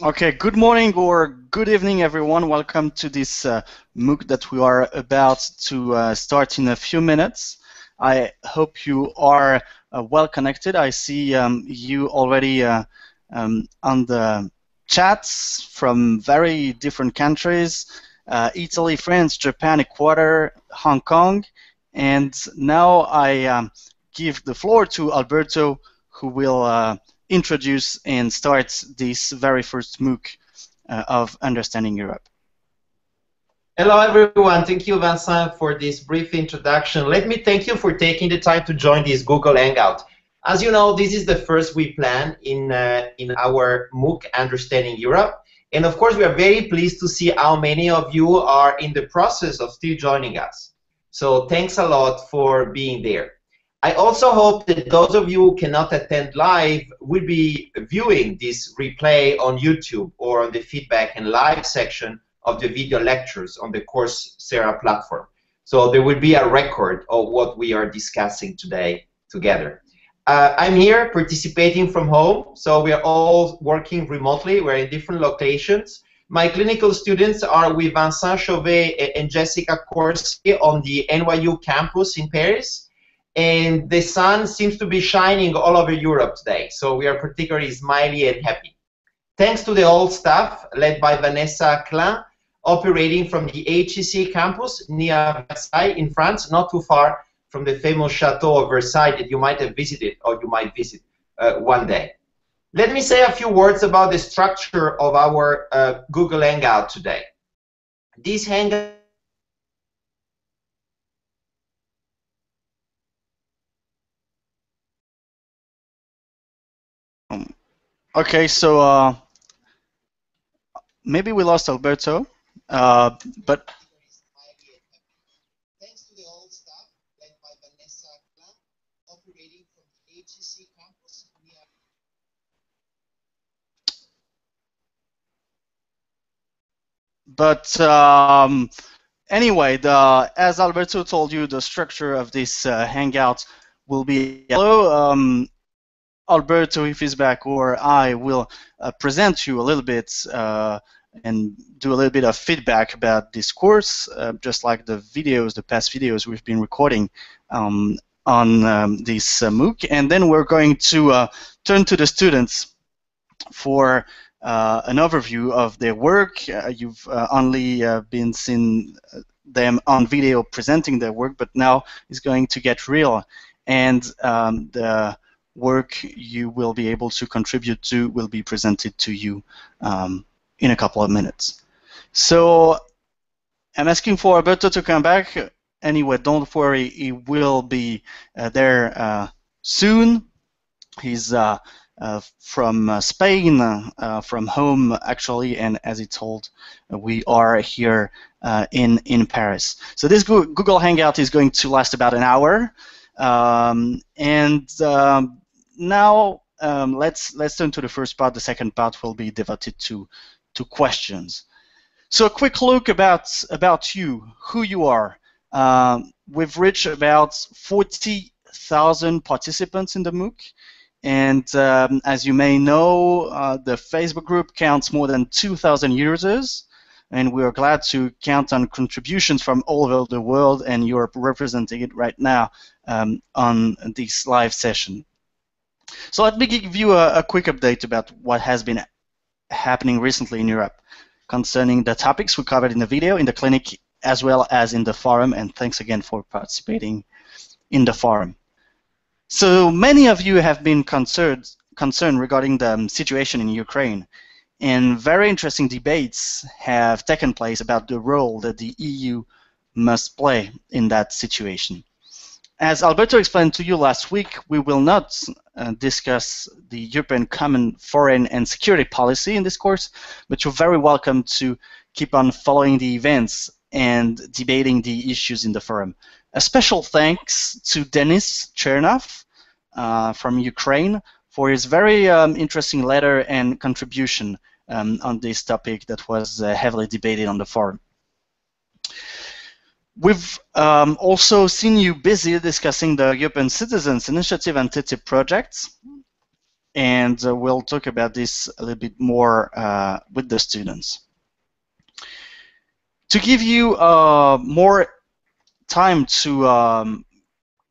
Okay, good morning or good evening, everyone. Welcome to this MOOC that we are about to start in a few minutes. I hope you are well connected. I see you already on the chats from very different countries, Italy, France, Japan, Ecuador, Hong Kong, and now I give the floor to Alberto, who will introduce and start this very first MOOC of Understanding Europe. Hello everyone, thank you Vincent for this brief introduction. Let me thank you for taking the time to join this Google Hangout. As you know, this is the first we plan in our MOOC Understanding Europe. And of course, we are very pleased to see how many of you are in the process of still joining us. So thanks a lot for being there. I also hope that those of you who cannot attend live will be viewing this replay on YouTube or on the feedback and live section of the video lectures on the Coursera platform. So there will be a record of what we are discussing today together. I'm here participating from home, so we are all working remotely. We're in different locations. My clinical students are with Vincent Chauvet and Jessica Corsi on the NYU campus in Paris. And the sun seems to be shining all over Europe today, so we are particularly smiley and happy. Thanks to the whole staff, led by Vanessa Klein, operating from the HEC campus near Versailles in France, not too far from the famous Chateau of Versailles that you might have visited or you might visit one day. Let me say a few words about the structure of our Google Hangout today. This Hangout Okay, so maybe we lost Alberto, but thanks to the whole staff led by Vanessa Klein, operating from the HEC campus near. But anyway, as Alberto told you, the structure of this Hangout will be hello. Alberto, if he's back, or I will present you a little bit and do a little bit of feedback about this course, just like the videos, the past videos we've been recording on this MOOC. And then we're going to turn to the students for an overview of their work. You've only been seeing them on video presenting their work, but now it's going to get real. And the work you will be able to contribute to will be presented to you in a couple of minutes. So I'm asking for Alberto to come back. Anyway, don't worry, he will be there soon. He's from Spain, from home actually, and as he told, we are here in Paris. So this Google Hangout is going to last about an hour. Now let's turn to the first part. The second part will be devoted to questions. So a quick look about you, who you are. We've reached about 40,000 participants in the MOOC, and as you may know, the Facebook group counts more than 2,000 users, and we are glad to count on contributions from all over the world, and you're representing it right now on this live session. So let me give you a quick update about what has been happening recently in Europe concerning the topics we covered in the video, in the clinic, as well as in the forum, and thanks again for participating in the forum. So many of you have been concerned regarding the situation in Ukraine, and very interesting debates have taken place about the role that the EU must play in that situation. As Alberto explained to you last week, we will not discuss the European Common Foreign and Security Policy in this course, but you're very welcome to keep on following the events and debating the issues in the forum. A special thanks to Denis Chernov from Ukraine for his very interesting letter and contribution on this topic that was heavily debated on the forum. We've also seen you busy discussing the European Citizens Initiative and TTIP projects, and we'll talk about this a little bit more with the students. To give you more time to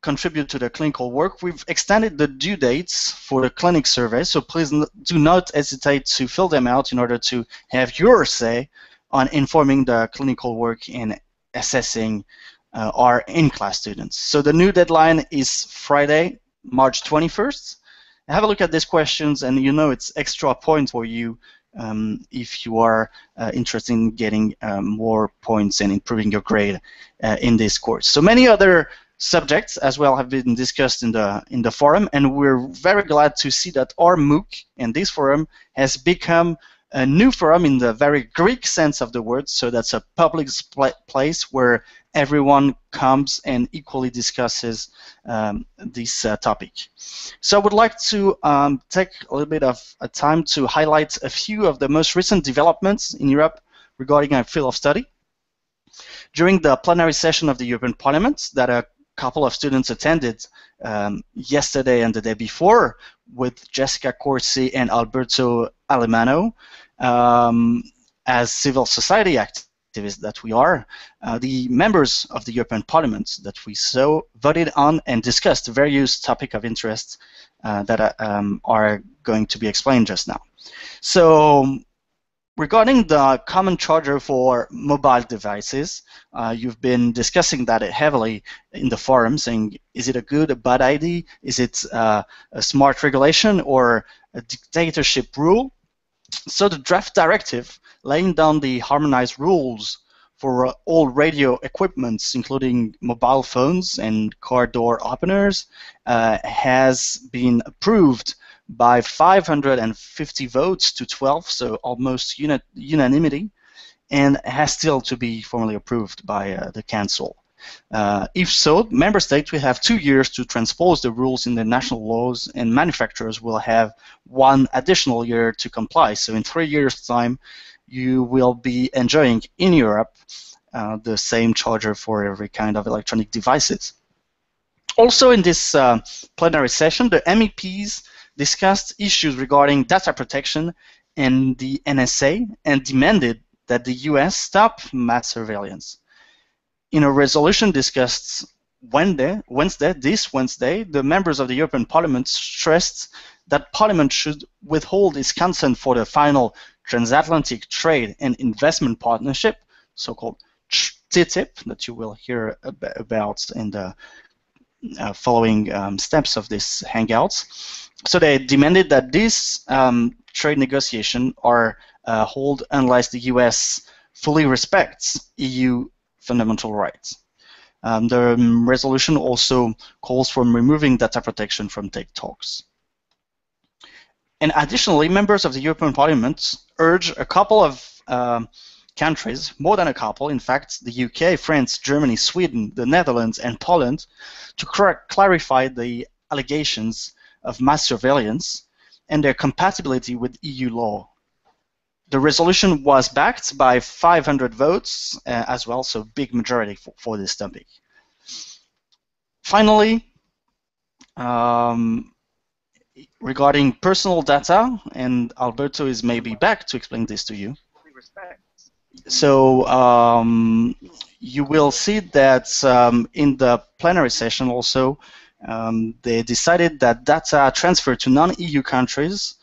contribute to the clinical work, we've extended the due dates for the clinic survey, so please do not hesitate to fill them out in order to have your say on informing the clinical work and assessing our in-class students. So the new deadline is Friday, March 21st. Have a look at these questions, and you know it's extra points for you if you are interested in getting more points and improving your grade in this course. So many other subjects as well have been discussed in the forum, and we're very glad to see that our MOOC and this forum has become a new forum in the very Greek sense of the word, so that's a public place where everyone comes and equally discusses this topic. So I would like to take a little bit of time to highlight a few of the most recent developments in Europe regarding our field of study. During the plenary session of the European Parliament that a couple of students attended yesterday and the day before with Jessica Corsi and Alberto Alemano, as civil society activists that we are, the members of the European Parliament that we saw voted on and discussed various topics of interest that are going to be explained just now. So regarding the common charger for mobile devices, you've been discussing that heavily in the forum, saying, is it a good, a bad idea? Is it a smart regulation or a dictatorship rule? So the draft directive laying down the harmonized rules for all radio equipments, including mobile phones and car door openers, has been approved by 550 votes to 12, so almost unanimity, and has still to be formally approved by the Council. If so, member states will have 2 years to transpose the rules in their national laws, and manufacturers will have 1 additional year to comply. So in 3 years' time, you will be enjoying in Europe the same charger for every kind of electronic devices. Also in this plenary session, the MEPs discussed issues regarding data protection and the NSA and demanded that the US stop mass surveillance. In a resolution discussed this Wednesday, the members of the European Parliament stressed that Parliament should withhold its consent for the final Transatlantic Trade and Investment Partnership, so-called TTIP, that you will hear about in the following steps of this Hangout. So they demanded that this trade negotiation are held unless the US fully respects EU fundamental rights. The resolution also calls for removing data protection from TTIP talks. And additionally, members of the European Parliament urge a couple of countries, more than a couple, in fact, the UK, France, Germany, Sweden, the Netherlands, and Poland, to clarify the allegations of mass surveillance and their compatibility with EU law. The resolution was backed by 500 votes as well, so big majority for this topic. Finally, regarding personal data, and Alberto is maybe back to explain this to you. So you will see that in the plenary session also, they decided that data transfer to non-EU countries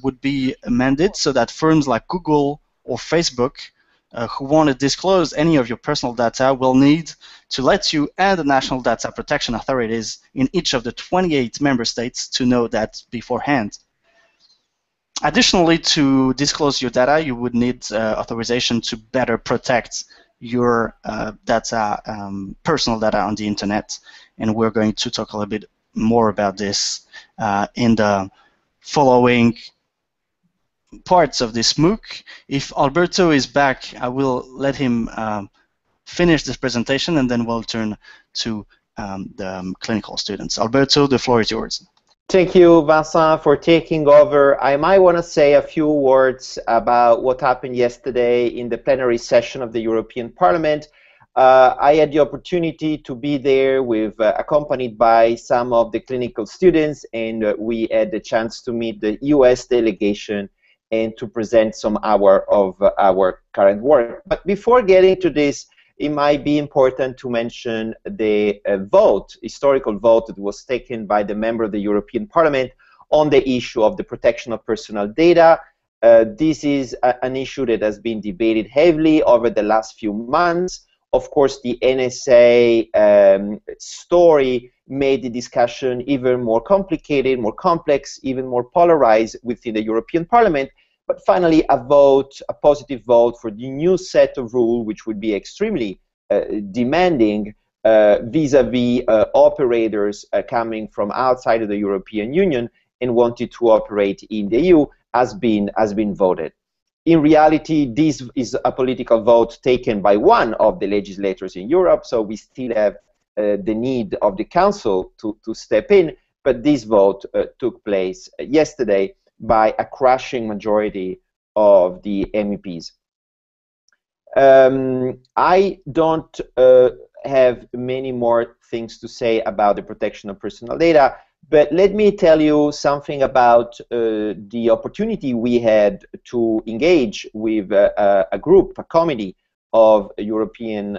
would be amended so that firms like Google or Facebook who want to disclose any of your personal data will need to let you and the national data protection authorities in each of the 28 member states to know that beforehand. Additionally, to disclose your data, you would need authorization to better protect your data, personal data on the internet. And we're going to talk a little bit more about this in the following parts of this MOOC. If Alberto is back, I will let him finish this presentation, and then we'll turn to the clinical students. Alberto, the floor is yours. Thank you, Vincent, for taking over. I might want to say a few words about what happened yesterday in the plenary session of the European Parliament. I had the opportunity to be there accompanied by some of the clinical students, and we had the chance to meet the US delegation and to present some of our current work. But before getting to this, it might be important to mention the historical vote that was taken by the member of the European Parliament on the issue of the protection of personal data. This is an issue that has been debated heavily over the last few months. Of course, the NSA story made the discussion even more complicated, more complex, even more polarized within the European Parliament. But finally, a positive vote for the new set of rules, which would be extremely demanding vis-a-vis operators coming from outside of the European Union and wanted to operate in the EU, has been voted. In reality, this is a political vote taken by one of the legislators in Europe, so we still have the need of the Council to step in, but this vote took place yesterday by a crushing majority of the MEPs. I don't have many more things to say about the protection of personal data, but let me tell you something about the opportunity we had to engage with a committee of European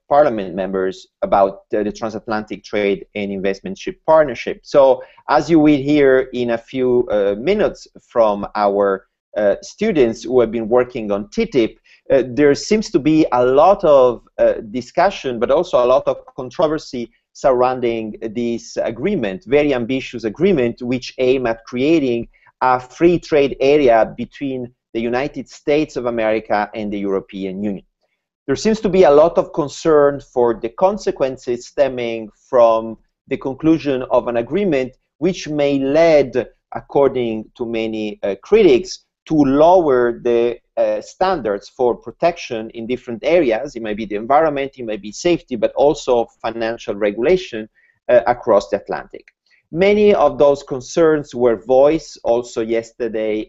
Parliament members about the transatlantic trade and investment partnership. So, as you will hear in a few minutes from our students who have been working on TTIP, there seems to be a lot of discussion, but also a lot of controversy surrounding this agreement, very ambitious agreement, which aim at creating a free trade area between the United States of America and the European Union. There seems to be a lot of concern for the consequences stemming from the conclusion of an agreement which may lead, according to many critics, to lower the standards for protection in different areas. It might be the environment, it might be safety, but also financial regulation across the Atlantic. Many of those concerns were voiced also yesterday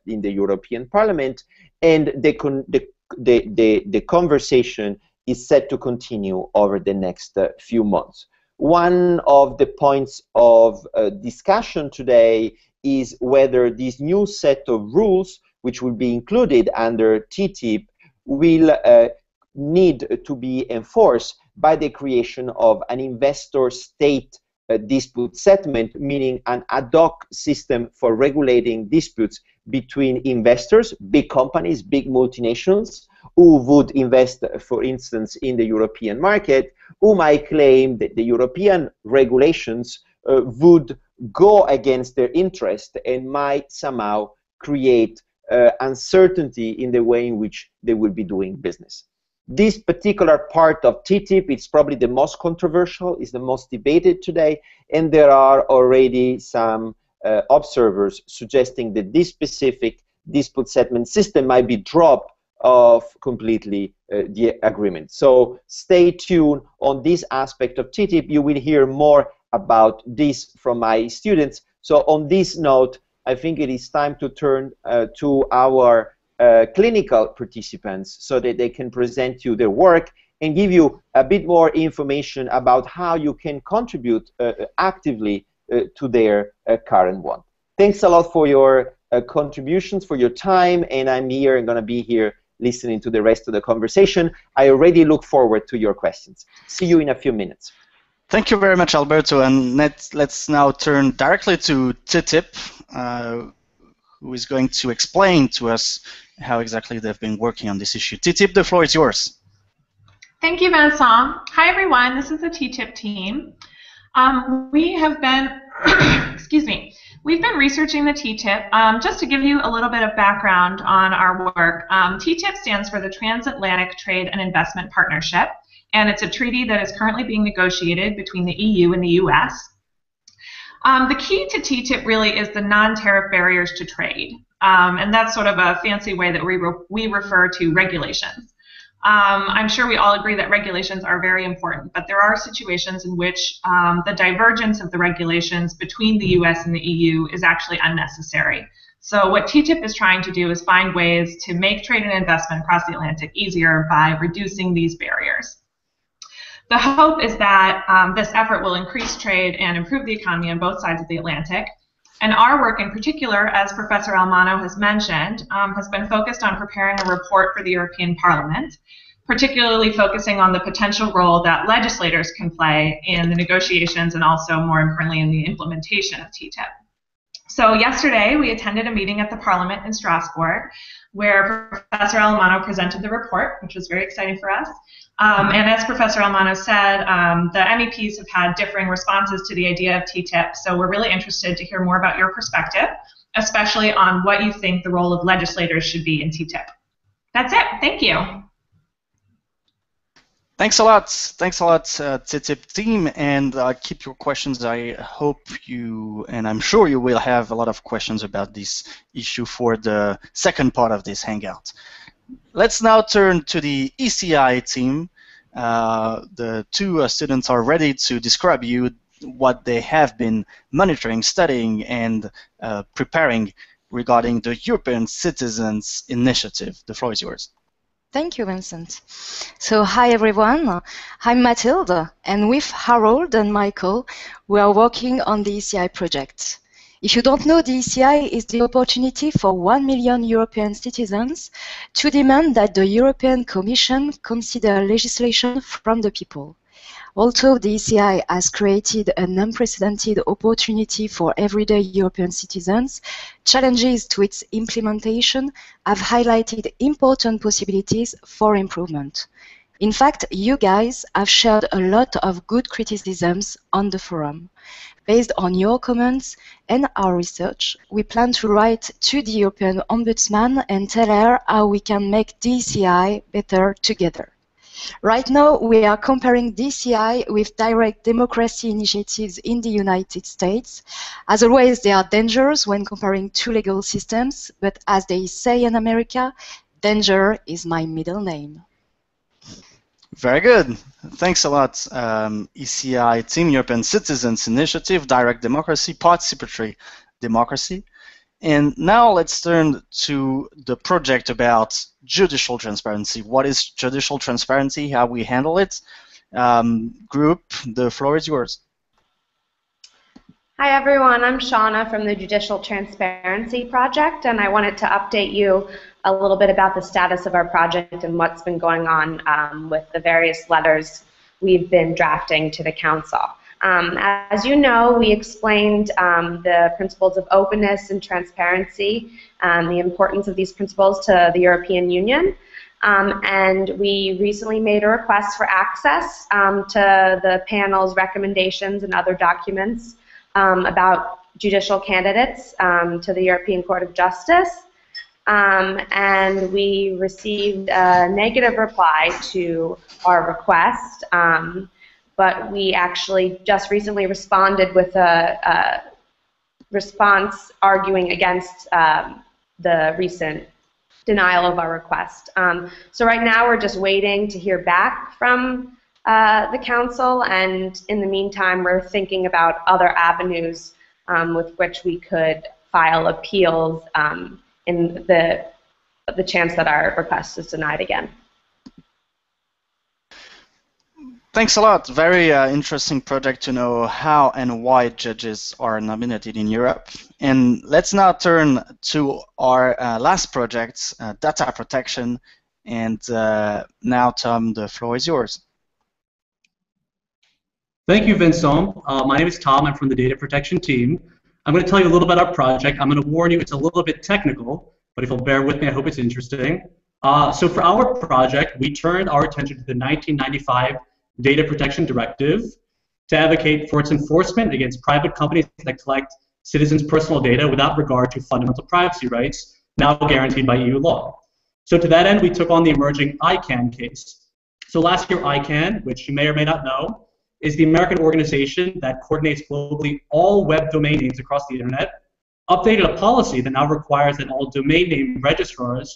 in the European Parliament, and the conversation is set to continue over the next few months. One of the points of discussion today is whether this new set of rules, which will be included under TTIP, will need to be enforced by the creation of an investor-state dispute settlement, meaning an ad hoc system for regulating disputes between investors, big companies, big multinationals, who would invest, for instance, in the European market, who might claim that the European regulations would go against their interest and might somehow create uncertainty in the way in which they will be doing business. This particular part of TTIP is probably the most controversial, is the most debated today, and there are already some observers suggesting that this specific dispute settlement system might be dropped off completely the agreement. So stay tuned on this aspect of TTIP. You will hear more about this from my students. So on this note, I think it is time to turn to our clinical participants so that they can present you their work and give you a bit more information about how you can contribute actively to their current one. Thanks a lot for your contributions, for your time, and I'm here and going to be here listening to the rest of the conversation. I already look forward to your questions. See you in a few minutes. Thank you very much, Alberto, and let's now turn directly to TTIP, who is going to explain to us how exactly they've been working on this issue. TTIP, the floor is yours. Thank you, Vincent. Hi, everyone. This is the TTIP team. We have been, excuse me, We've been researching the TTIP. Just to give you a little bit of background on our work, TTIP stands for the Transatlantic Trade and Investment Partnership, and it's a treaty that is currently being negotiated between the EU and the US. The key to TTIP really is the non-tariff barriers to trade, and that's sort of a fancy way that we refer to regulations. I'm sure we all agree that regulations are very important, but there are situations in which the divergence of the regulations between the US and the EU is actually unnecessary. So what TTIP is trying to do is find ways to make trade and investment across the Atlantic easier by reducing these barriers. The hope is that this effort will increase trade and improve the economy on both sides of the Atlantic. And our work in particular, as Professor Almano has mentioned, has been focused on preparing a report for the European Parliament, particularly focusing on the potential role that legislators can play in the negotiations and also, more importantly, in the implementation of TTIP. So yesterday, we attended a meeting at the Parliament in Strasbourg, where Professor Almano presented the report, which was very exciting for us. And as Professor Almano said, the MEPs have had differing responses to the idea of TTIP, so we're really interested to hear more about your perspective, especially on what you think the role of legislators should be in TTIP. That's it. Thank you. Thanks a lot, TTIP team, and keep your questions. I hope you, and I'm sure you will have a lot of questions about this issue for the second part of this Hangout. Let's now turn to the ECI team. The two students are ready to describe you what they have been monitoring, studying, and preparing regarding the European Citizens Initiative. The floor is yours. Thank you, Vincent. So, hi everyone. I'm Mathilde, and with Harold and Michael, we are working on the ECI project. If you don't know, the ECI is the opportunity for 1 million European citizens to demand that the European Commission consider legislation from the people. Also, the ECI has created an unprecedented opportunity for everyday European citizens. Challenges to its implementation have highlighted important possibilities for improvement. In fact, you guys have shared a lot of good criticisms on the forum. Based on your comments and our research, we plan to write to the European Ombudsman and tell her how we can make DCI better together. Right now, we are comparing DCI with direct democracy initiatives in the United States. As always, they are dangerous when comparing two legal systems, but as they say in America, danger is my middle name. Very good. Thanks a lot, ECI Team, European Citizens Initiative, Direct Democracy, Participatory Democracy. And now let's turn to the project about judicial transparency. What is judicial transparency, how we handle it? Group, the floor is yours. Hi everyone, I'm Shauna from the Judicial Transparency Project, and I wanted to update you a little bit about the status of our project and what's been going on with the various letters we've been drafting to the Council. As you know, we explained the principles of openness and transparency, the importance of these principles to the European Union, and we recently made a request for access to the panel's recommendations and other documents about judicial candidates to the European Court of Justice, and we received a negative reply to our request, but we actually just recently responded with a response arguing against the recent denial of our request. So right now we're just waiting to hear back from the Council, and in the meantime we're thinking about other avenues with which we could file appeals in the chance that our request is denied again. Thanks a lot. Very interesting project to know how and why judges are nominated in Europe. And let's now turn to our last project, data protection. And now, Tom, the floor is yours. Thank you, Vincent. My name is Tom. I'm from the data protection team. I'm going to tell you a little about our project. I'm going to warn you it's a little bit technical, but if you'll bear with me, I hope it's interesting. So for our project, we turned our attention to the 1995 Data Protection Directive to advocate for its enforcement against private companies that collect citizens' personal data without regard to fundamental privacy rights, now guaranteed by EU law. So to that end, we took on the emerging ICANN case. So last year, ICANN, which you may or may not know, is the American organization that coordinates globally all web domain names across the internet, updated a policy that now requires that all domain name registrars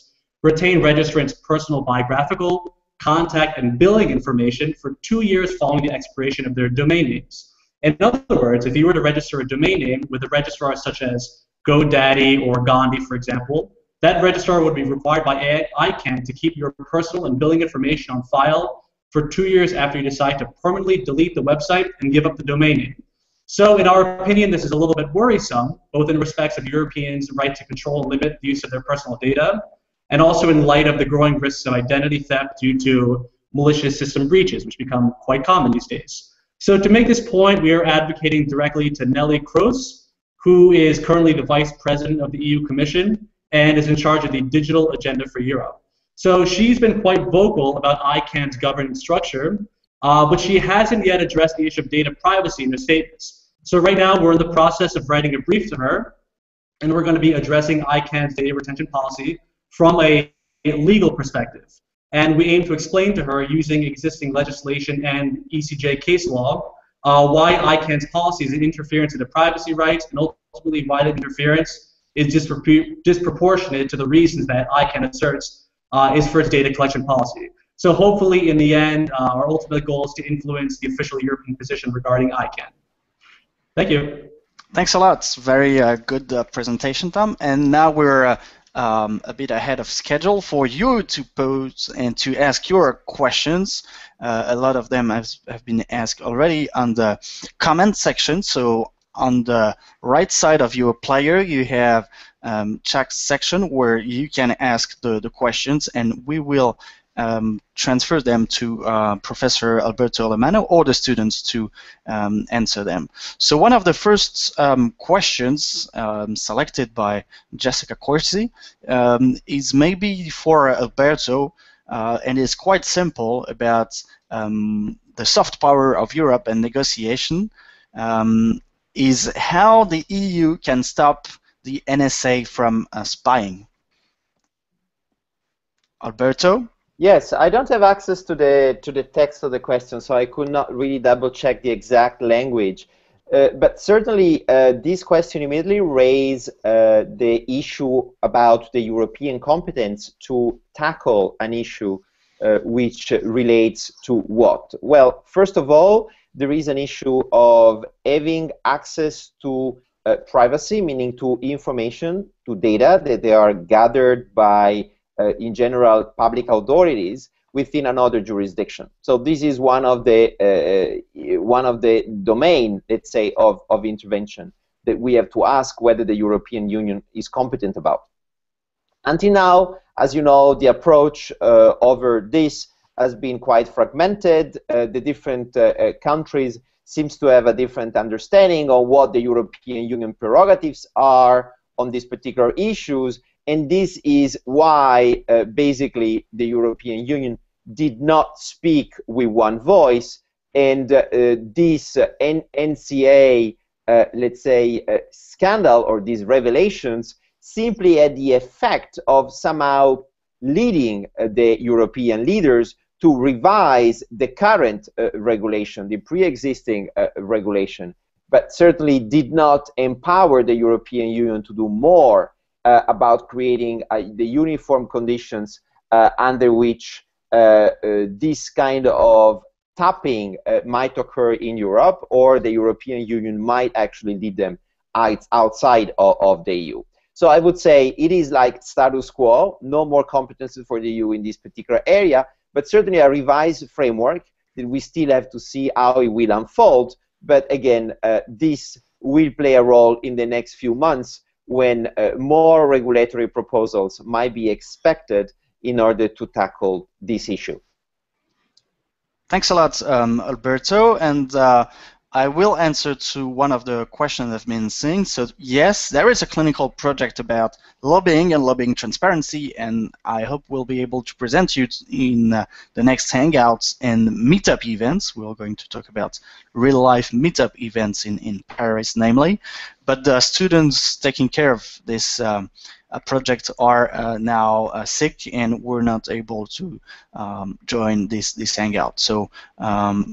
retain registrants' personal biographical, contact, and billing information for 2 years following the expiration of their domain names. In other words, if you were to register a domain name with a registrar such as GoDaddy or Gandhi, for example, that registrar would be required by ICANN to keep your personal and billing information on file for 2 years after you decide to permanently delete the website and give up the domain name. So in our opinion, this is a little bit worrisome, both in respects of Europeans' right to control and limit the use of their personal data, and also in light of the growing risks of identity theft due to malicious system breaches, which become quite common these days. So to make this point, we are advocating directly to Nelly Kroes, who is currently the Vice President of the EU Commission and is in charge of the digital agenda for Europe. So she's been quite vocal about ICANN's governance structure, but she hasn't yet addressed the issue of data privacy in her statements. So right now we're in the process of writing a brief to her, and we're going to be addressing ICANN's data retention policy from a legal perspective. And we aim to explain to her, using existing legislation and ECJ case law, why ICANN's policy is an interference in the privacy rights, and ultimately why that interference is disproportionate to the reasons that ICANN asserts is for its data collection policy. So hopefully, in the end, our ultimate goal is to influence the official European position regarding ICANN. Thank you. Thanks a lot. Very good presentation, Tom. And now we're a bit ahead of schedule for you to pose and to ask your questions. A lot of them have been asked already on the comment section. So on the right side of your player, you have chat section where you can ask the questions, and we will transfer them to Professor Alberto Alemano or the students to answer them. So one of the first questions selected by Jessica Corsi is maybe for Alberto, and is quite simple about the soft power of Europe and negotiation, is how the EU can stop the NSA from spying. Alberto? Yes, I don't have access to the text of the question, so I could not really double check the exact language. But certainly, this question immediately raised the issue about the European competence to tackle an issue which relates to what? Well, first of all, there is an issue of having access to privacy, meaning to information, to data that they are gathered by, in general, public authorities within another jurisdiction. So this is one of the domain, let's say, of intervention that we have to ask whether the European Union is competent about. Until now, as you know, the approach over this has been quite fragmented. The different countries seems to have a different understanding of what the European Union prerogatives are on these particular issues, and this is why basically the European Union did not speak with one voice, and this NCA, let's say, scandal or these revelations simply had the effect of somehow leading the European leaders to revise the current regulation, the pre-existing regulation, but certainly did not empower the European Union to do more about creating the uniform conditions under which this kind of tapping might occur in Europe, or the European Union might actually lead them outside of the EU. So I would say it is like status quo, no more competences for the EU in this particular area, but certainly a revised framework that we still have to see how it will unfold. But again, this will play a role in the next few months when more regulatory proposals might be expected in order to tackle this issue. Thanks a lot, Alberto. And I will answer to one of the questions I've been seeing. So yes, there is a clinical project about lobbying and lobbying transparency, and I hope we'll be able to present you in the next Hangouts and meetup events. We're going to talk about real-life meetup events in Paris, namely. But the students taking care of this project are now sick, and we're not able to join this Hangout. So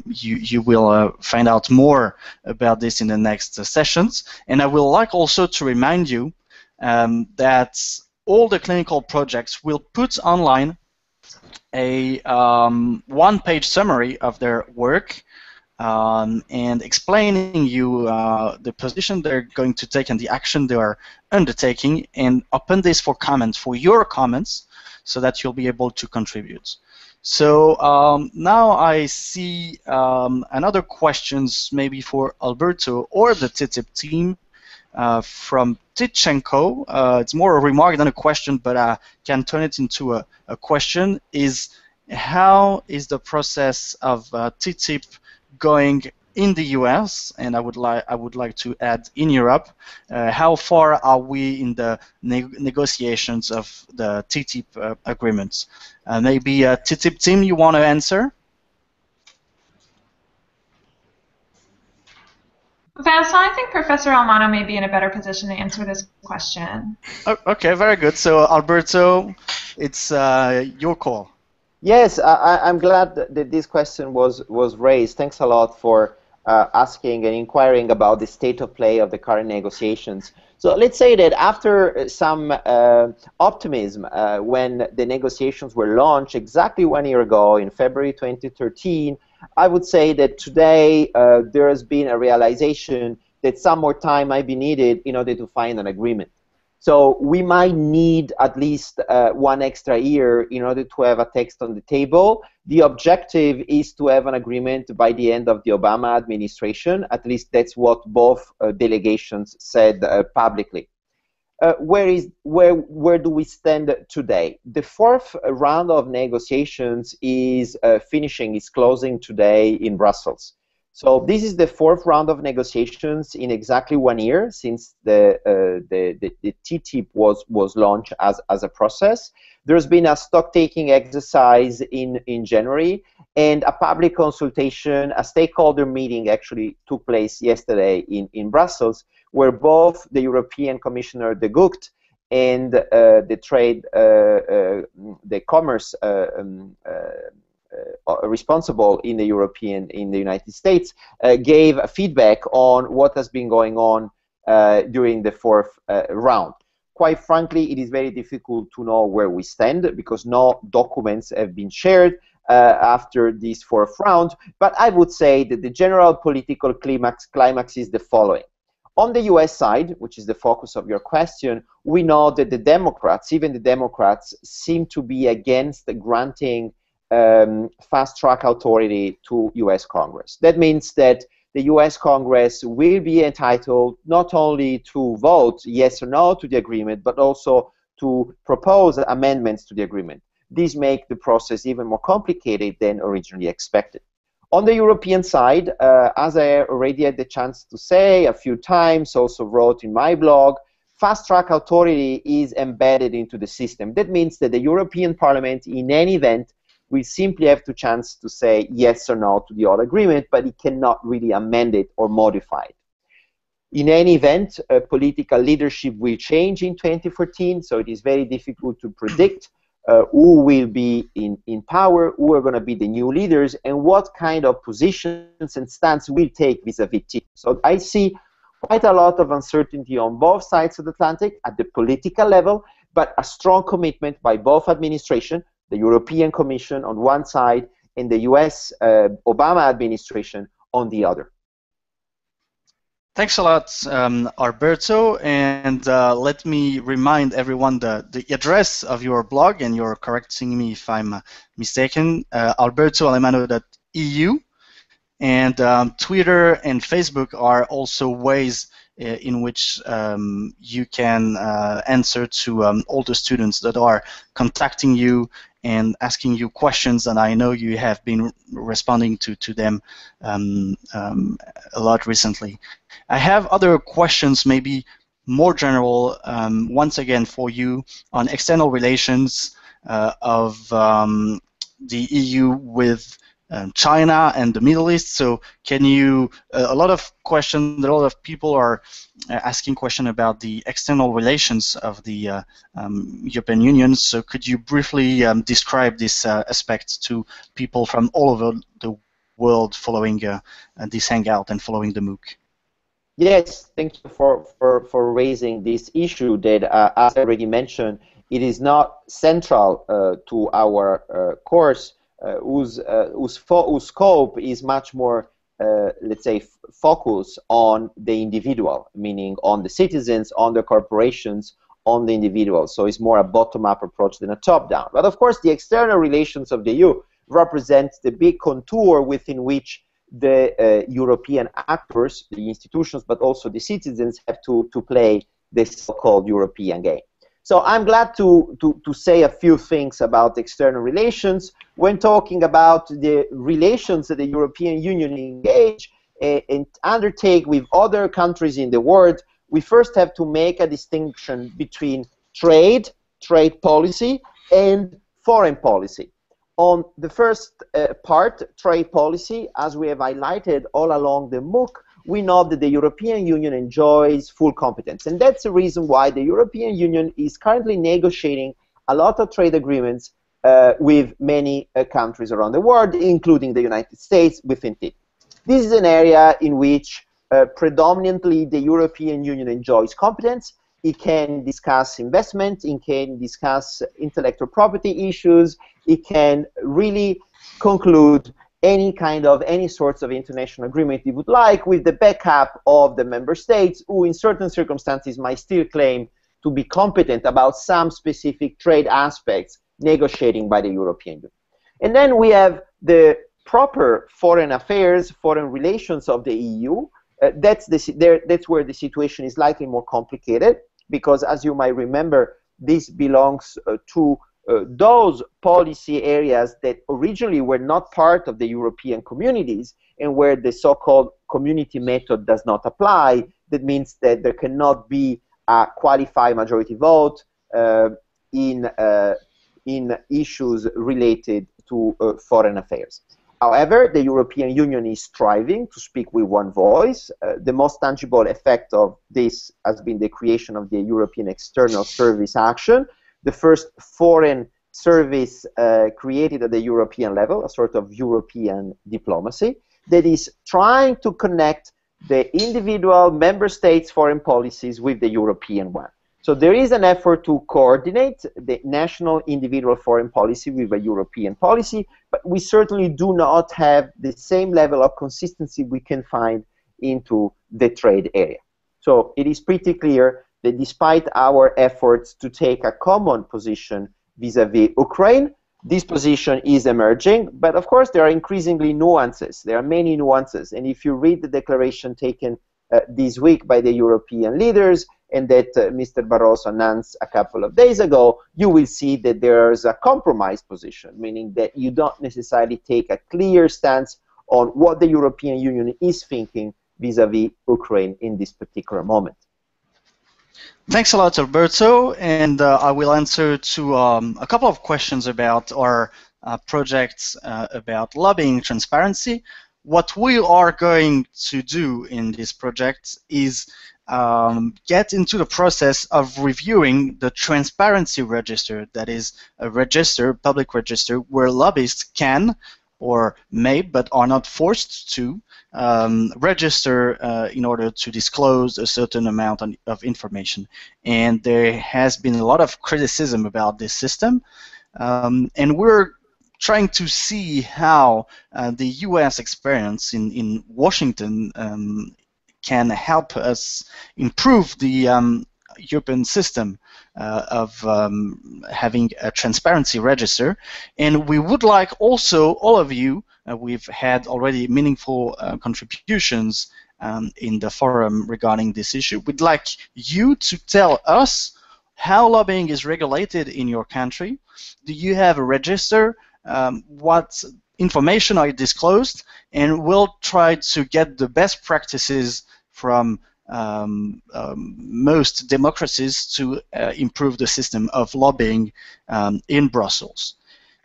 you will find out more about this in the next sessions. And I will like also to remind you that all the clinical projects will put online a one-page summary of their work and explaining you the position they're going to take and the action they are undertaking, and open this for comments, for your comments, so that you'll be able to contribute. So now I see another questions maybe for Alberto or the TTIP team from Tichenko. It's more a remark than a question, but I can turn it into a question. Is how is the process of TTIP going in the US, and I would like to add in Europe? How far are we in the negotiations of the TTIP agreements? Maybe TTIP team, you want to answer? Vincent, I think Professor Almano may be in a better position to answer this question. Okay, very good. So Alberto, it's your call. Yes, I'm glad that this question was raised. Thanks a lot for asking and inquiring about the state of play of the current negotiations. So let's say that after some optimism when the negotiations were launched exactly 1 year ago in February 2013, I would say that today there has been a realization that some more time might be needed in order to find an agreement. So we might need at least 1 extra year in order to have a text on the table. The objective is to have an agreement by the end of the Obama administration. At least that's what both delegations said publicly. Where do we stand today? The fourth round of negotiations is finishing, is closing today in Brussels. So this is the fourth round of negotiations in exactly 1 year since the TTIP was launched as a process. There's been a stock-taking exercise in January, and a public consultation, a stakeholder meeting actually took place yesterday in Brussels, where both the European Commissioner de Gucht and the commerce responsible in the United States gave feedback on what has been going on during the fourth round. Quite frankly, it is very difficult to know where we stand because no documents have been shared after this fourth round, but I would say that the general political climax is the following. On the US side, which is the focus of your question, we know that the Democrats, even the Democrats, seem to be against granting fast-track authority to US Congress. That means that the US Congress will be entitled not only to vote yes or no to the agreement, but also to propose amendments to the agreement. These make the process even more complicated than originally expected. On the European side, as I already had the chance to say a few times, also wrote in my blog, fast-track authority is embedded into the system. That means that the European Parliament, in any event, we simply have the chance to say yes or no to the old agreement, but it cannot really amend it or modify it. In any event, political leadership will change in 2014, so it is very difficult to predict who will be in power, who are going to be the new leaders, and what kind of positions and stance will take vis-a-vis TTIP. So I see quite a lot of uncertainty on both sides of the Atlantic at the political level, but a strong commitment by both administrations, the European Commission on one side and the US Obama administration on the other. Thanks a lot, Alberto, and let me remind everyone the address of your blog, and you're correcting me if I'm mistaken, albertoalemano.eu, and Twitter and Facebook are also ways in which you can answer to all the students that are contacting you and asking you questions, and I know you have been responding to them a lot recently. I have other questions, maybe more general, once again for you, on external relations of the EU with China and the Middle East. So can you, a lot of questions, a lot of people are asking questions about the external relations of the European Union. So could you briefly describe this aspect to people from all over the world following this Hangout and following the MOOC? Yes, thank you for raising this issue that, as I already mentioned, it is not central to our course, whose scope is much more, let's say, focused on the individual, meaning on the citizens, on the corporations, on the individual. So it's more a bottom-up approach than a top-down. But of course, the external relations of the EU represents the big contour within which the European actors, the institutions, but also the citizens have to play this so-called European game. So I'm glad to say a few things about external relations. When talking about the relations that the European Union engage and undertake with other countries in the world, we first have to make a distinction between trade policy, and foreign policy. On the first part, trade policy, as we have highlighted all along the MOOC, we know that the European Union enjoys full competence. And that's the reason why the European Union is currently negotiating a lot of trade agreements with many countries around the world, including the United States within it. This is an area in which predominantly the European Union enjoys competence. It can discuss investment, it can discuss intellectual property issues, it can really conclude any sorts of international agreement it would like, with the backup of the member states, who in certain circumstances might still claim to be competent about some specific trade aspects negotiating by the European Union. And then we have the proper foreign affairs, foreign relations of the EU. That's where the situation is slightly more complicated, because as you might remember, this belongs to those policy areas that originally were not part of the European communities, and where the so-called community method does not apply. That means that there cannot be a qualified majority vote in issues related to foreign affairs. However, the European Union is striving to speak with one voice. The most tangible effect of this has been the creation of the European External Service Action, the first foreign service created at the European level, a sort of European diplomacy, that is trying to connect the individual member states' foreign policies with the European one. So there is an effort to coordinate the national individual foreign policy with a European policy, but we certainly do not have the same level of consistency we can find into the trade area. So it is pretty clear that despite our efforts to take a common position vis-à-vis Ukraine, this position is emerging, but of course there are increasingly nuances. There are many nuances, and if you read the declaration taken this week by the European leaders, and that Mr. Barroso announced a couple of days ago, you will see that there's a compromise position, meaning that you don't necessarily take a clear stance on what the European Union is thinking vis-à-vis Ukraine in this particular moment. Thanks a lot, Alberto, and I will answer to a couple of questions about our projects about lobbying transparency. What we are going to do in this project is get into the process of reviewing the transparency register, that is a register, public register, where lobbyists can or may, but are not forced to, register in order to disclose a certain amount of information. And there has been a lot of criticism about this system, and we're trying to see how the US experience in Washington can help us improve the European system of having a transparency register. And we would like also all of you, we've had already meaningful contributions in the forum regarding this issue. We'd like you to tell us how lobbying is regulated in your country. Do you have a register? What information are disclosed? And we'll try to get the best practices from most democracies to improve the system of lobbying in Brussels.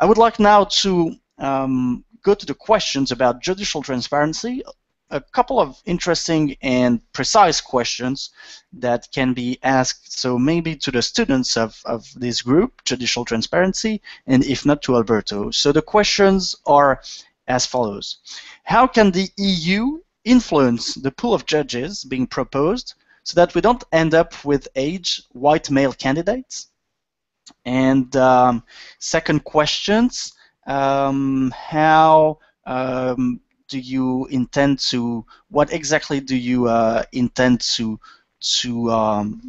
I would like now to go to the questions about judicial transparency. A couple of interesting and precise questions that can be asked, so maybe to the students of this group, Judicial Transparency, and if not to Alberto. So the questions are as follows. How can the EU influence the pool of judges being proposed so that we don't end up with white male candidates? And second questions, do you intend to, what exactly do you intend to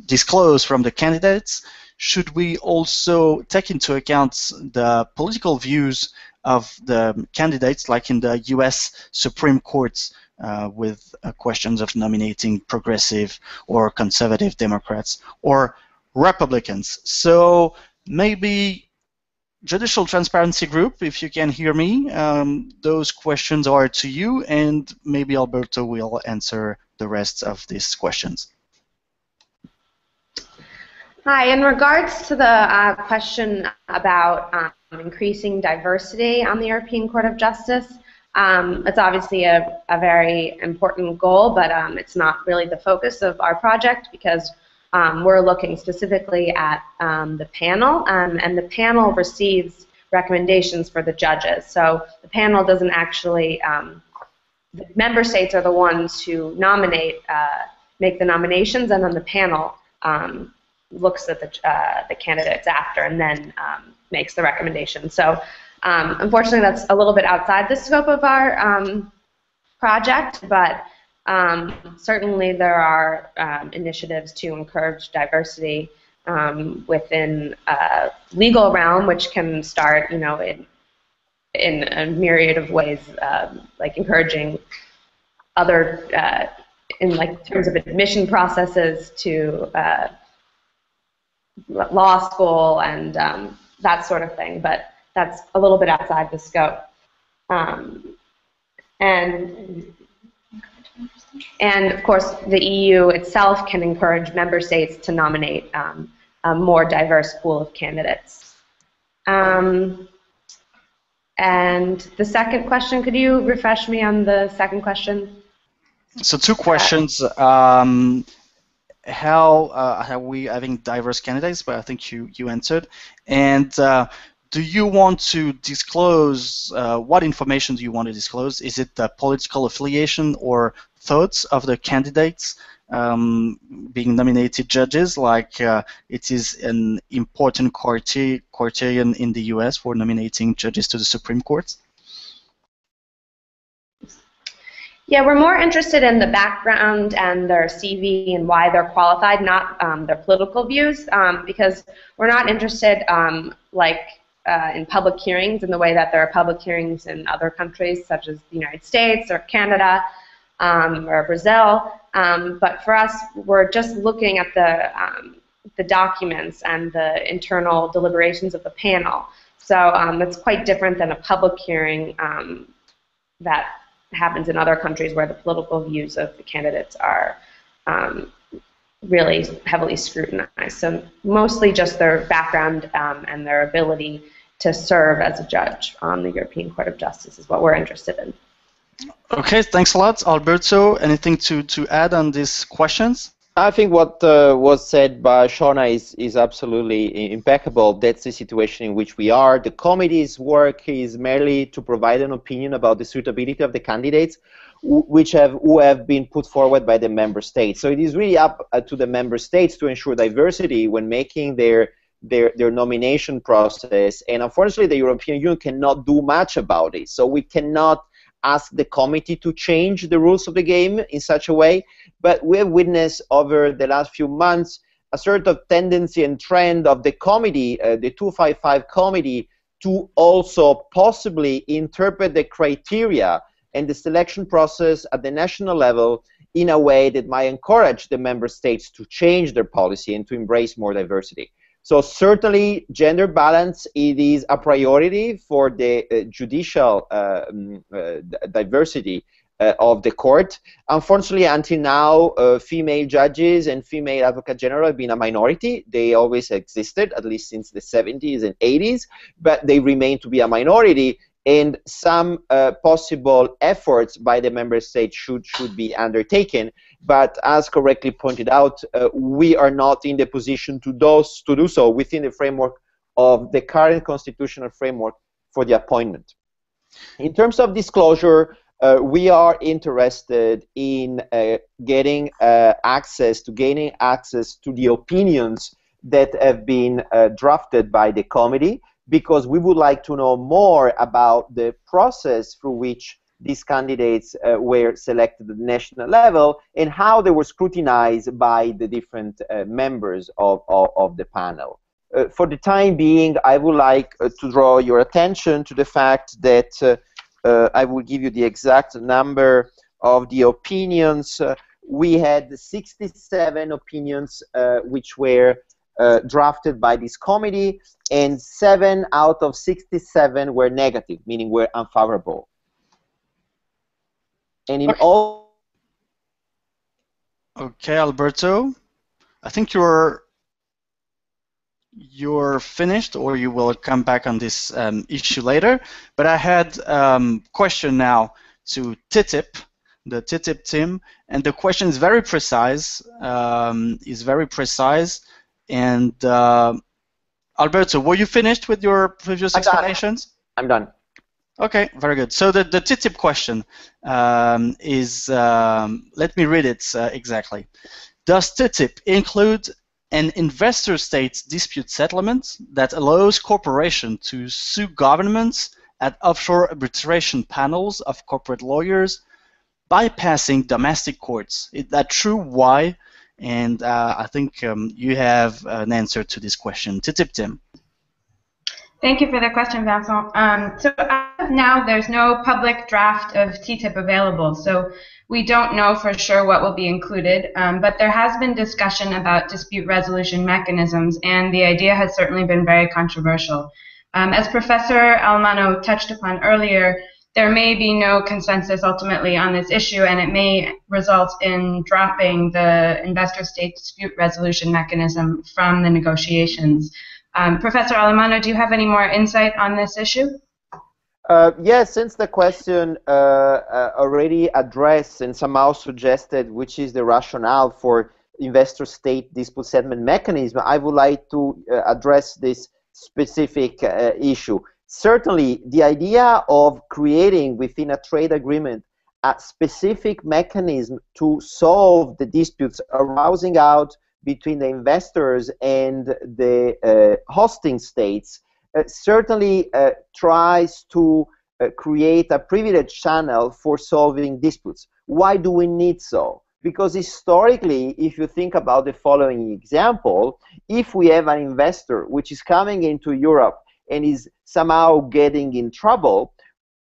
disclose from the candidates? Should we also take into account the political views of the candidates, like in the US Supreme Court with questions of nominating progressive or conservative Democrats or Republicans? So maybe Judicial Transparency Group, if you can hear me, those questions are to you, and maybe Alberto will answer the rest of these questions. Hi, in regards to the question about increasing diversity on the European Court of Justice, it's obviously a very important goal, but it's not really the focus of our project because we're looking specifically at the panel, and the panel receives recommendations for the judges. So the panel doesn't actually, the member states are the ones who nominate, make the nominations, and then the panel looks at the candidates after and then makes the recommendation. So unfortunately that's a little bit outside the scope of our project, but certainly there are initiatives to encourage diversity within a legal realm, which can start, you know, in a myriad of ways, like encouraging other, in like terms of admission processes to law school and that sort of thing. But that's a little bit outside the scope. And of course, the EU itself can encourage member states to nominate a more diverse pool of candidates. And the second question, could you refresh me on the second question? So two questions. How are we having diverse candidates? But I think you answered. And do you want to disclose, what information do you want to disclose? Is it the political affiliation or thoughts of the candidates being nominated judges, like it is an important criterion in the US for nominating judges to the Supreme Court? Yeah, we're more interested in the background and their CV and why they're qualified, not their political views, because we're not interested in public hearings in the way that there are public hearings in other countries such as the United States or Canada or Brazil. But for us, we're just looking at the documents and the internal deliberations of the panel. So that's quite different than a public hearing that happens in other countries where the political views of the candidates are really heavily scrutinized. So mostly just their background and their ability to serve as a judge on the European Court of Justice is what we're interested in. Okay, thanks a lot. Alberto, anything to add on these questions? I think what was said by Shona is absolutely impeccable. That's the situation in which we are. The committee's work is merely to provide an opinion about the suitability of the candidates who have been put forward by the member states. So it is really up to the member states to ensure diversity when making their nomination process. And unfortunately, the European Union cannot do much about it. So we cannot ask the committee to change the rules of the game in such a way, but we have witnessed over the last few months a sort of tendency and trend of the committee, the 255 committee, to also possibly interpret the criteria and the selection process at the national level in a way that might encourage the member states to change their policy and to embrace more diversity. So certainly gender balance, it is a priority for the judicial diversity of the court. Unfortunately, until now, female judges and female advocate general have been a minority. They always existed, at least since the 70s and 80s, but they remain to be a minority, and some possible efforts by the member states should be undertaken. But as correctly pointed out, we are not in the position to do so within the framework of the current constitutional framework for the appointment. In terms of disclosure, we are interested in gaining access to the opinions that have been drafted by the committee, because we would like to know more about the process through which these candidates were selected at the national level and how they were scrutinized by the different members of the panel. For the time being, I would like to draw your attention to the fact that I will give you the exact number of the opinions. We had 67 opinions which were drafted by this committee, and 7 out of 67 were negative, meaning were unfavorable. And in all... Okay, Alberto, I think you're finished, or you will come back on this issue later. But I had question now to TTIP, the TTIP team, and the question is very precise. And Alberto, were you finished with your previous explanations? I'm done. Okay, very good. So the TTIP question is, let me read it exactly. Does TTIP include an investor state dispute settlement that allows corporations to sue governments at offshore arbitration panels of corporate lawyers, bypassing domestic courts? Is that true? Why? And I think you have an answer to this question. TTIP team. Thank you for the question, Vincent. So as of now, there's no public draft of TTIP available, so we don't know for sure what will be included, but there has been discussion about dispute resolution mechanisms, and the idea has certainly been very controversial. As Professor Almano touched upon earlier, there may be no consensus ultimately on this issue, and it may result in dropping the investor state dispute resolution mechanism from the negotiations. Professor Almano, do you have any more insight on this issue? Yes, since the question already addressed and somehow suggested which is the rationale for investor state dispute settlement mechanism, I would like to address this specific issue. Certainly, the idea of creating within a trade agreement a specific mechanism to solve the disputes arising out between the investors and the hosting states certainly tries to create a privileged channel for solving disputes. Why do we need so? Because historically, if you think about the following example, if we have an investor which is coming into Europe and is somehow getting in trouble,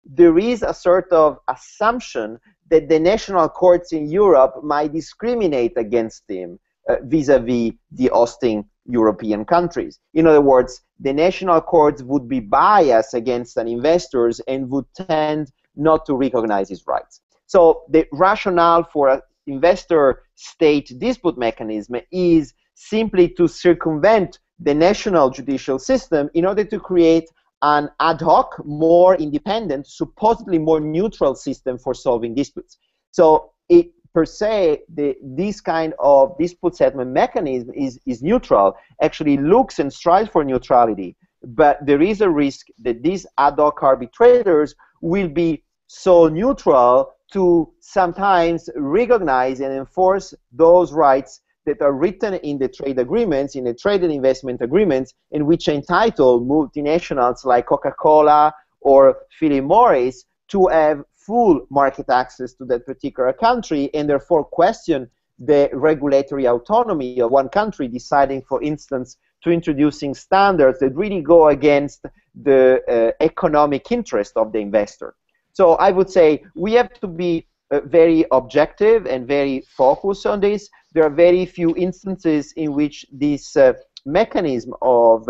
there is a sort of assumption that the national courts in Europe might discriminate against him vis-a-vis the hosting European countries. In other words, the national courts would be biased against an investors and would tend not to recognize his rights. So the rationale for an investor state dispute mechanism is simply to circumvent the national judicial system in order to create an ad hoc, more independent, supposedly more neutral system for solving disputes. So it per se, this kind of dispute settlement mechanism is neutral, actually looks and strives for neutrality, but there is a risk that these ad hoc arbitrators will be so neutral to sometimes recognize and enforce those rights that are written in the trade agreements, in the trade and investment agreements, in which entitle multinationals like Coca-Cola or Philip Morris to have full market access to that particular country, and therefore question the regulatory autonomy of one country deciding, for instance, to introducing standards that really go against the economic interest of the investor. So I would say we have to be very objective and very focused on this. There are very few instances in which this mechanism of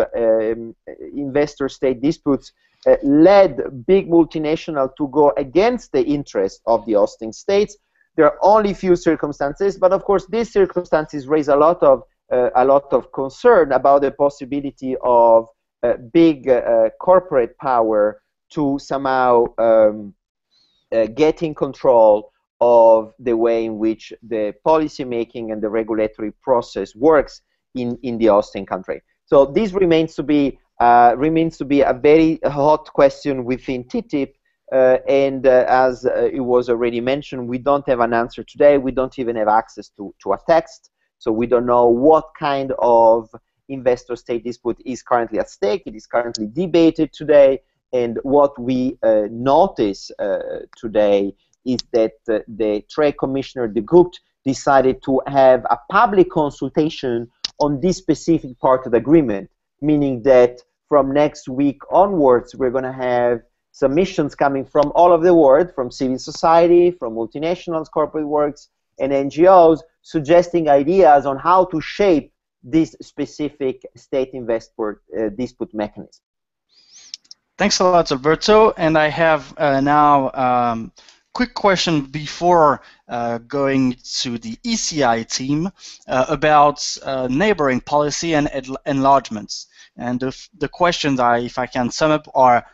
investor-state disputes led big multinational to go against the interest of the hosting states. There are only few circumstances, but of course these circumstances raise a lot of concern about the possibility of big corporate power to somehow getting control of the way in which the policy making and the regulatory process works in the hosting country. So this remains to be a very hot question within TTIP, and as it was already mentioned, we don't have an answer today. We don't even have access to a text, so we don't know what kind of investor-state dispute is currently at stake. It is currently debated today, and what we notice today is that the Trade Commissioner, de Gucht, decided to have a public consultation on this specific part of the agreement, meaning that from next week onwards, we're going to have submissions coming from all over the world, from civil society, from multinationals, corporate works, and NGOs, suggesting ideas on how to shape this specific state-investor dispute mechanism. Thanks a lot, Alberto. And I have now quick question before going to the ECI team about neighboring policy and enlargements. And the questions, if I can sum up, are: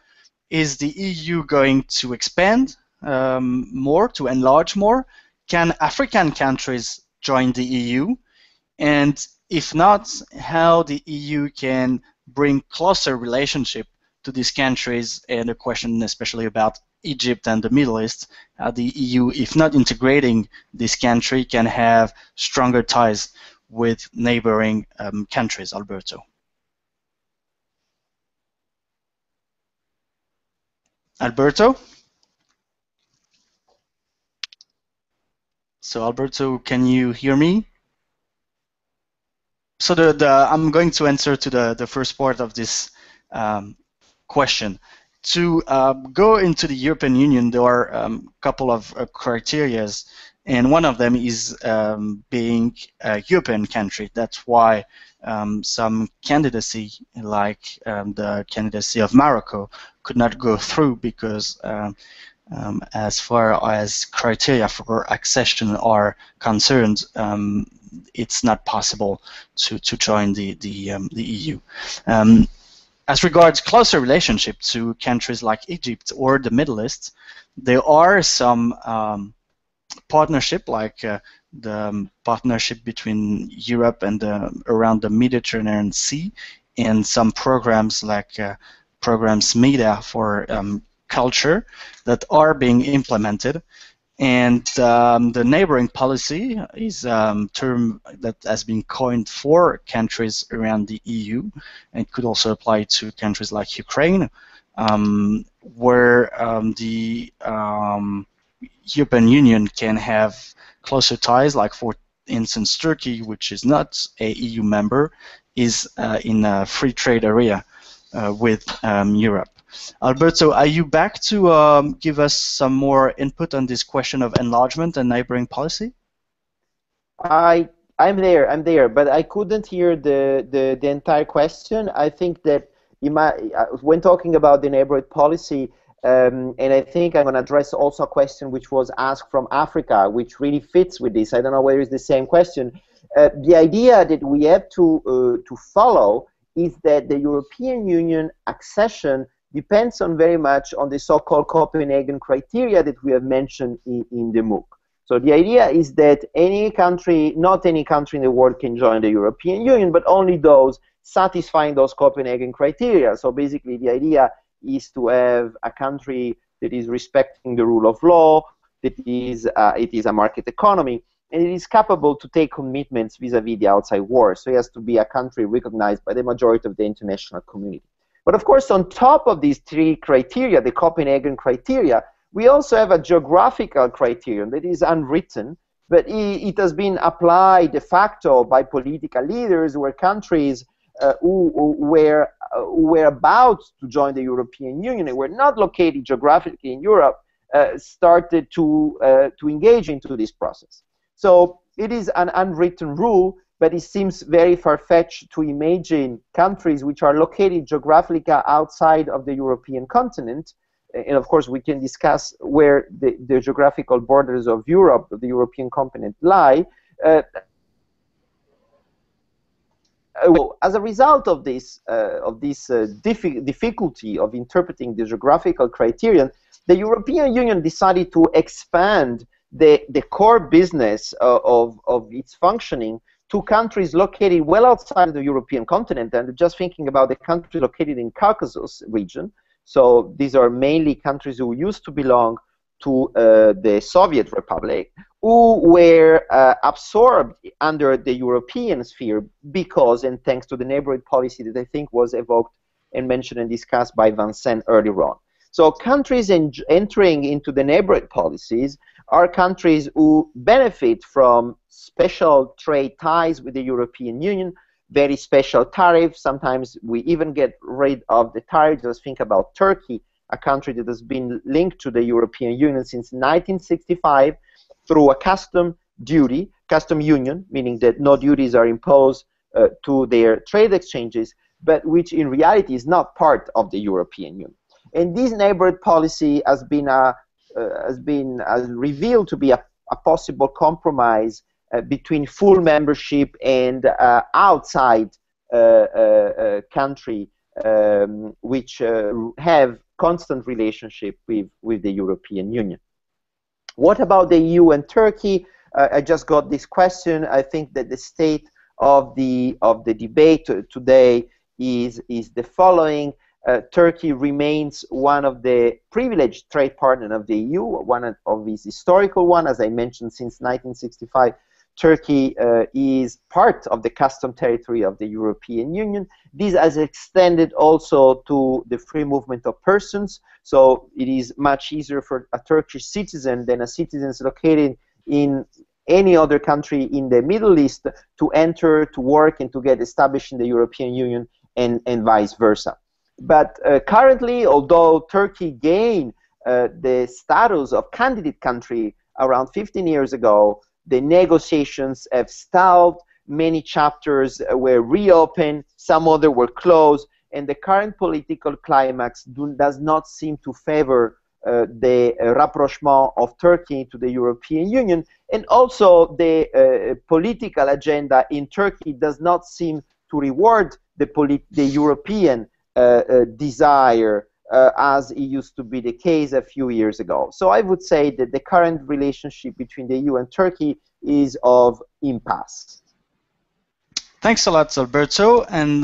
is the EU going to expand more, to enlarge more? Can African countries join the EU? And if not, how the EU can bring closer relationship to these countries? And a question especially about Egypt and the Middle East, how the EU, if not integrating this country, can have stronger ties with neighboring countries. Alberto. Alberto? So Alberto, can you hear me? So I'm going to answer to the first part of this question. To go into the European Union, there are a couple of criteria, and one of them is being a European country. That's why some candidacy, like the candidacy of Morocco, could not go through, because as far as criteria for accession are concerned, it's not possible to join the EU. As regards closer relationship to countries like Egypt or the Middle East, there are some partnership, like the partnership between Europe and around the Mediterranean Sea, and some programs like programs MEDA for culture that are being implemented. And the neighboring policy is a term that has been coined for countries around the EU, and could also apply to countries like Ukraine, where the European Union can have closer ties, like for instance Turkey, which is not a EU member, is in a free trade area with Europe. Alberto, are you back to give us some more input on this question of enlargement and neighboring policy? I'm there, but I couldn't hear the entire question. I think that when talking about the neighborhood policy, and I think I'm going to address also a question which was asked from Africa, which really fits with this. I don't know whether it's the same question. The idea that we have to follow is that the European Union accession depends on very much on the so-called Copenhagen criteria that we have mentioned in the MOOC. So the idea is that any country, not any country in the world can join the European Union, but only those satisfying those Copenhagen criteria. So basically the idea is to have a country that is respecting the rule of law, that is, it is a market economy, and it is capable to take commitments vis-a-vis the outside world. So it has to be a country recognized by the majority of the international community. But of course, on top of these three criteria, the Copenhagen criteria, we also have a geographical criterion that is unwritten, but it has been applied de facto by political leaders, where countries who were about to join the European Union and were not located geographically in Europe started to engage into this process. So it is an unwritten rule, but it seems very far-fetched to imagine countries which are located geographically outside of the European continent. And of course, we can discuss where the geographical borders of Europe, of the European continent, lie. Well, as a result of this difficulty of interpreting the geographical criterion, the European Union decided to expand the core business of its functioning to countries located well outside of the European continent. And just thinking about the countries located in Caucasus region, so these are mainly countries who used to belong to the Soviet Republic, who were absorbed under the European sphere because, and thanks to the neighborhood policy that I think was evoked and mentioned and discussed by Vincent earlier on. So countries entering into the neighborhood policies are countries who benefit from special trade ties with the European Union, very special tariffs. Sometimes we even get rid of the tariffs. Just think about Turkey, a country that has been linked to the European Union since 1965 through a custom union, meaning that no duties are imposed to their trade exchanges, but which in reality is not part of the European Union. And this neighborhood policy has been revealed to be a possible compromise between full membership and outside country which have constant relationship with the European Union. What about the EU and Turkey? I just got this question. I think that the state of the debate today is the following. Turkey remains one of the privileged trade partners of the EU, one of its historical one. As I mentioned, since 1965, Turkey is part of the custom territory of the European Union. This has extended also to the free movement of persons, so it is much easier for a Turkish citizen than a citizen located in any other country in the Middle East to enter, to work, and to get established in the European Union, and vice versa. But currently, although Turkey gained the status of candidate country around 15 years ago, the negotiations have stalled, many chapters were reopened, some other were closed, and the current political climax does not seem to favor the rapprochement of Turkey to the European Union, and also the political agenda in Turkey does not seem to reward the European desire as it used to be the case a few years ago. So I would say that the current relationship between the EU and Turkey is of impasse. Thanks a lot, Alberto. And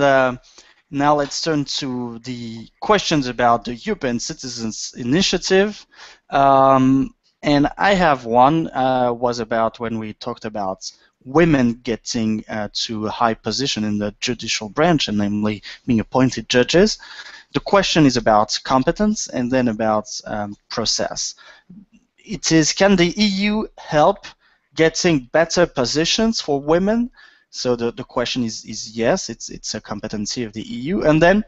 now let's turn to the questions about the European Citizens Initiative. And I have one, was about when we talked about women getting to a high position in the judicial branch, and namely being appointed judges. The question is about competence and then about process. It is, can the EU help getting better positions for women? So the question is yes, it's a competency of the EU. And then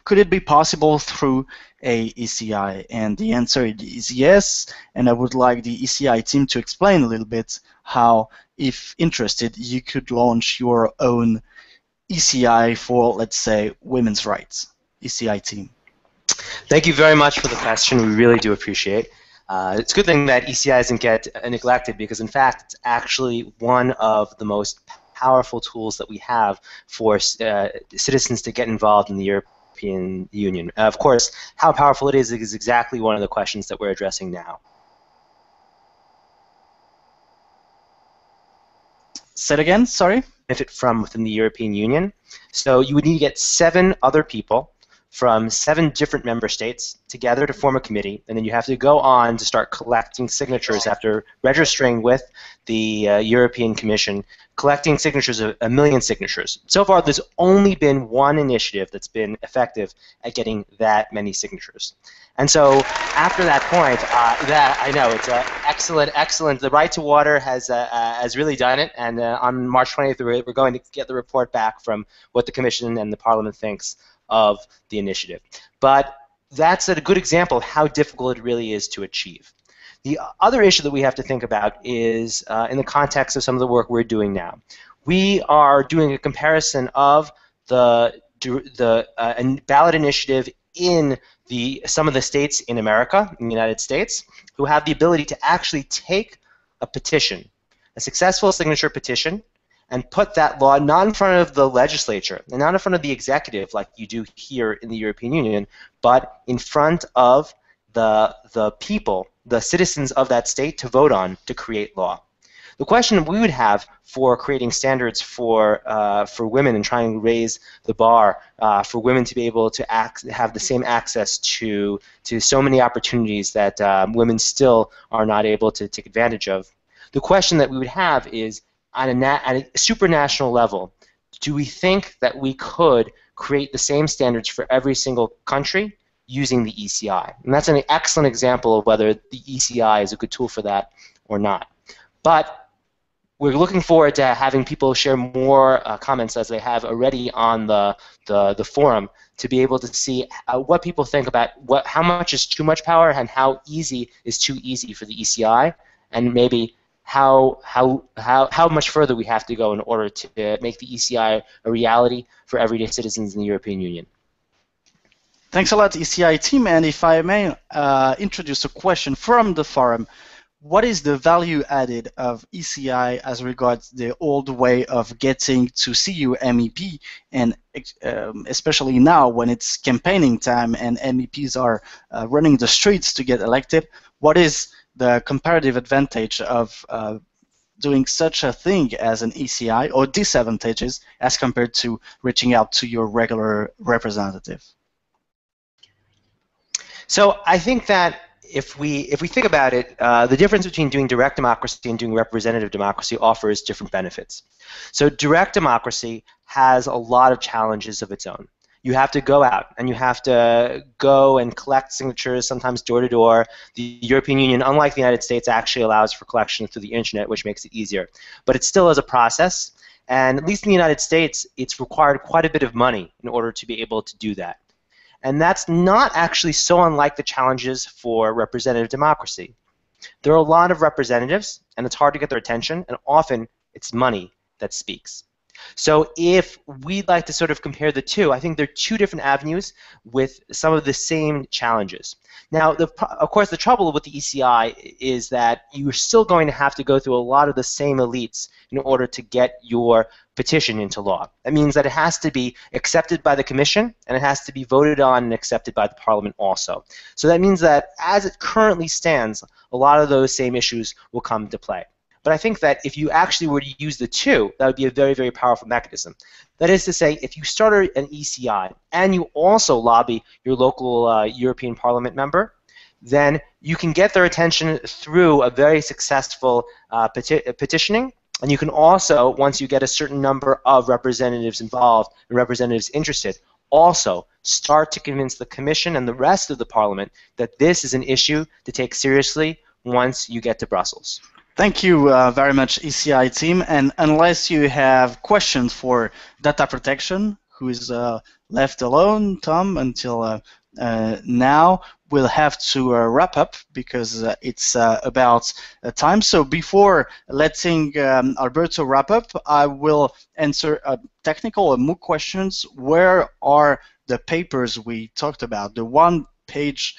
could it be possible through a ECI? And the answer is yes, and I would like the ECI team to explain a little bit how, if interested, you could launch your own ECI for, let's say, women's rights. ECI team. Thank you very much for the question. We really do appreciate. It's a good thing that ECI doesn't get neglected, because in fact it's actually one of the most powerful tools that we have for citizens to get involved in the European Union. Of course, how powerful it is exactly one of the questions that we're addressing now. Say it again, sorry? Benefit from within the European Union. So you would need to get 7 other people from 7 different member states together to form a committee, and then you have to go on to start collecting signatures after registering with the European Commission, collecting signatures, 1 million signatures. So far, there's only been one initiative that's been effective at getting that many signatures. And so after that point, I know it's excellent. The Right to Water has really done it, and on March 20th, we're going to get the report back from what the Commission and the Parliament thinks of the initiative. But that's a good example of how difficult it really is to achieve. The other issue that we have to think about is in the context of some of the work we're doing now. We are doing a comparison of the ballot initiative in some of the states in America, in the United States, who have the ability to actually take a petition, a successful signature petition, and put that law not in front of the legislature and not in front of the executive like you do here in the European Union, but in front of the people, the citizens of that state to vote on to create law. The question we would have for creating standards for women and trying to raise the bar for women to be able to have the same access to so many opportunities that women still are not able to take advantage of. The question that we would have is, at a supranational level, do we think that we could create the same standards for every single country using the ECI? And that's an excellent example of whether the ECI is a good tool for that or not. But we're looking forward to having people share more comments as they have already on the forum to be able to see what people think about how much is too much power and how easy is too easy for the ECI, and maybe how much further we have to go in order to make the ECI a reality for everyday citizens in the European Union. Thanks a lot, ECI team. And if I may introduce a question from the forum, what is the value added of ECI as regards the old way of getting to see your MEP, and especially now when it's campaigning time and MEPs are running the streets to get elected? What is the comparative advantage of doing such a thing as an ECI, or disadvantages as compared to reaching out to your regular representative? So I think that if we think about it, the difference between doing direct democracy and doing representative democracy offers different benefits. So direct democracy has a lot of challenges of its own. You have to go out and you have to go and collect signatures, sometimes door to door. The European Union, unlike the United States, actually allows for collection through the internet, which makes it easier. But it still is a process, and at least in the United States, it's required quite a bit of money in order to be able to do that. And that's not actually so unlike the challenges for representative democracy. There are a lot of representatives, and it's hard to get their attention, and often it's money that speaks. So if we'd like to sort of compare the two, I think there are two different avenues with some of the same challenges. Now, of course, the trouble with the ECI is that you're still going to have to go through a lot of the same elites in order to get your petition into law. That means that it has to be accepted by the Commission, and it has to be voted on and accepted by the Parliament also. So that means that as it currently stands, a lot of those same issues will come into play. But I think that if you actually were to use the two, that would be a very, very powerful mechanism. That is to say, if you start an ECI and you also lobby your local European Parliament member, then you can get their attention through a very successful petitioning. And you can also, once you get a certain number of representatives involved and representatives interested, also start to convince the Commission and the rest of the Parliament that this is an issue to take seriously once you get to Brussels. Thank you very much, ECI team. And unless you have questions for data protection, who is left alone, Tom, until now, we'll have to wrap up because it's about time. So before letting Alberto wrap up, I will answer technical MOOC questions. Where are the papers we talked about, the one-page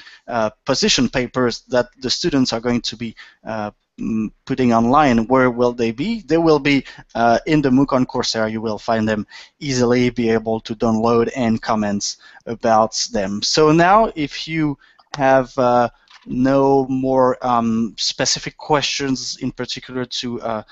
position papers that the students are going to be putting online? Where will they be? They will be in the MOOC on Coursera. You will find them easily, be able to download and comment about them. So now, if you have no more specific questions in particular to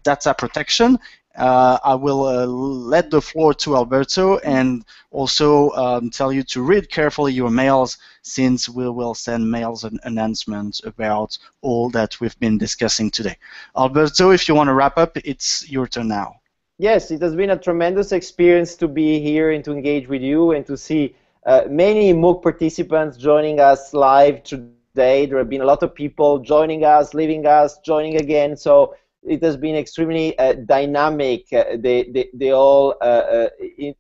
data protection, I will let the floor to Alberto, and also tell you to read carefully your mails, since we will send mails and announcements about all that we've been discussing today. Alberto, if you want to wrap up, it's your turn now. Yes, it has been a tremendous experience to be here and to engage with you and to see many MOOC participants joining us live today. There have been a lot of people joining us, leaving us, joining again. So it has been extremely dynamic, the whole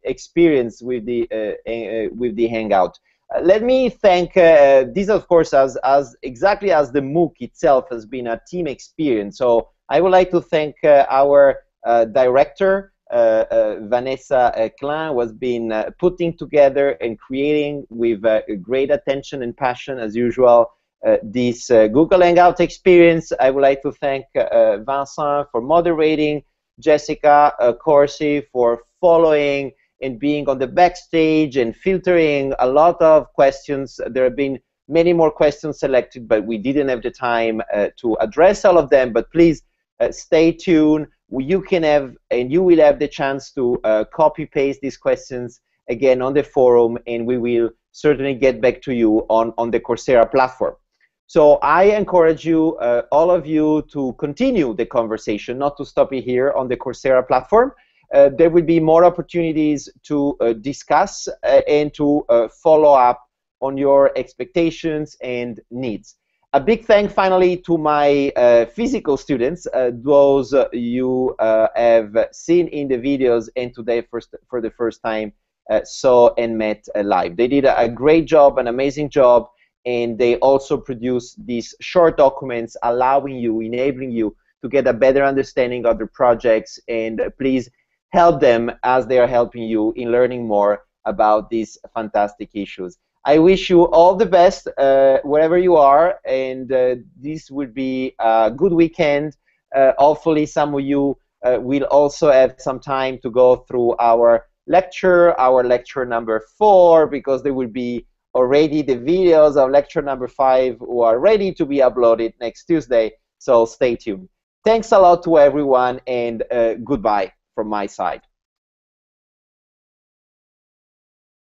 experience with the Hangout. let me thank this, of course, as exactly as the MOOC itself has been a team experience. So I would like to thank our director, Vanessa Klein, who has been putting together and creating with great attention and passion, as usual, this Google Hangout experience. I would like to thank Vincent for moderating, Jessica Corsi for following and being on the backstage and filtering a lot of questions. There have been many more questions selected, but we didn't have the time to address all of them. But please stay tuned. You can have, and you will have the chance to copy paste these questions again on the forum, and we will certainly get back to you on the Coursera platform. So I encourage you, all of you, to continue the conversation, not to stop it here on the Coursera platform. There will be more opportunities to discuss and to follow up on your expectations and needs. A big thank finally to my physical students, those you have seen in the videos and today for the first time saw and met live. They did a great job, an amazing job, and they also produced these short documents allowing you, enabling you to get a better understanding of the projects, and please help them as they are helping you in learning more about these fantastic issues. I wish you all the best wherever you are, and this will be a good weekend. Hopefully some of you will also have some time to go through our lecture number 4, because there will be already the videos of lecture number 5 who are ready to be uploaded next Tuesday, so stay tuned. Thanks a lot to everyone, and goodbye from my side.